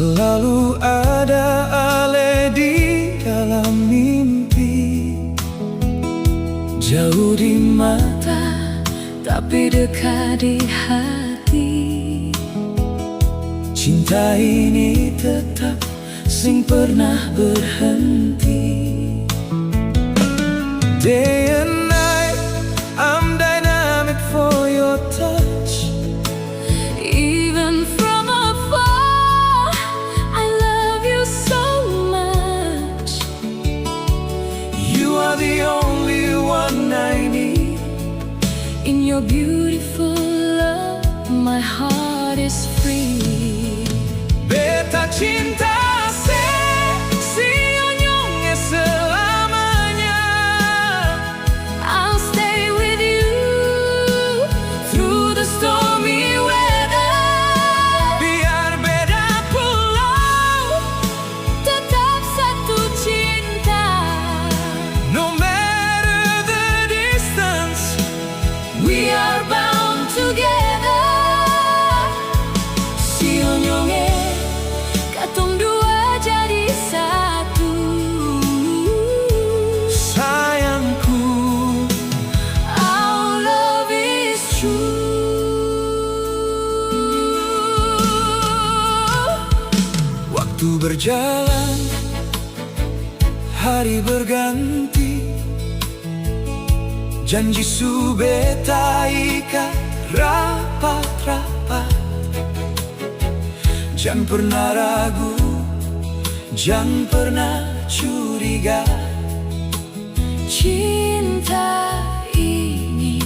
Selalu ada Ale di dalam mimpi, jauh di mata tapi dekat di hati. Cinta ini tetap sing pernah berhenti. Day and night I'm dynamic for your touch. Even from afar I love you so much. You are the only one I need. In your beautiful love my heart is free. Beta cinta seonyongnya selamanya. I'll stay with you through the stormy weather. Biar beda pulau, Tetap satu cinta. no matter the distance, We are bound together. Sionyonge katong dua jadi satu. sayangku. Our love is true. Waktu berjalan, hari berganti, janji su beta ikat rapat-rapat. Jangan pernah ragu, jangan pernah curiga. Cinta ini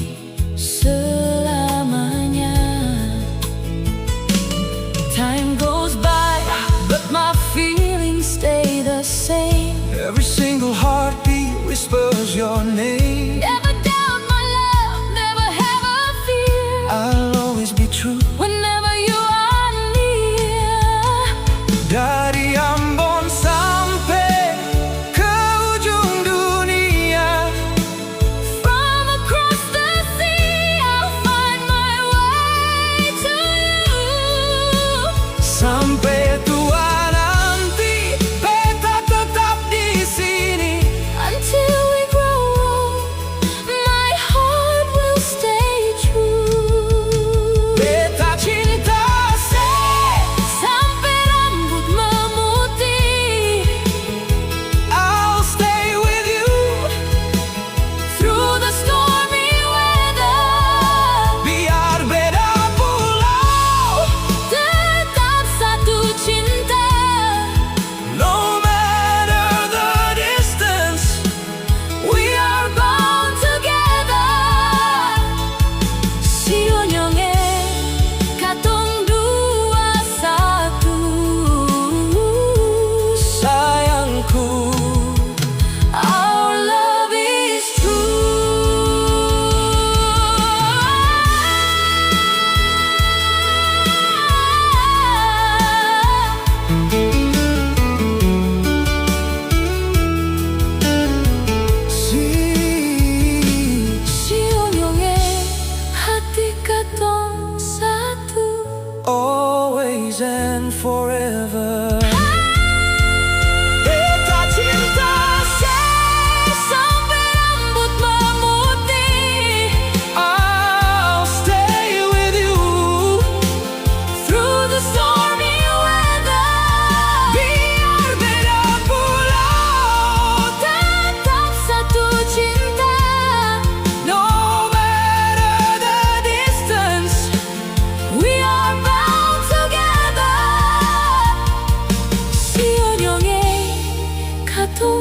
selamanya. Time goes by, but my feelings stay the same. Every single heartbeat whispers your name. Never doubt my love, never have a fear. I'll always be true. Whenever you are near. Dari Ambon sampai ke ujung dunia, From across the sea, I'll find my way to you. sampai tua nanti beta tetap di sini. Until we grow old, my heart will stay true. Beta cinta Sampai rambut memutih. I'll stay with you. Through the stormy weather. Biar beda pulau, Tetap satu cinta. no matter the distance, We are bound together. Sionyonge katong dua satu. sayangku. Our love is Sionyonge hati katong satu. Always and forever. Beta cinta Sampai rambut memutih. I'll stay with you. Through the stormy weather. Biar beda pulau, Tetap satu cinta. no matter the distance, We are bound together. Sionyonge katong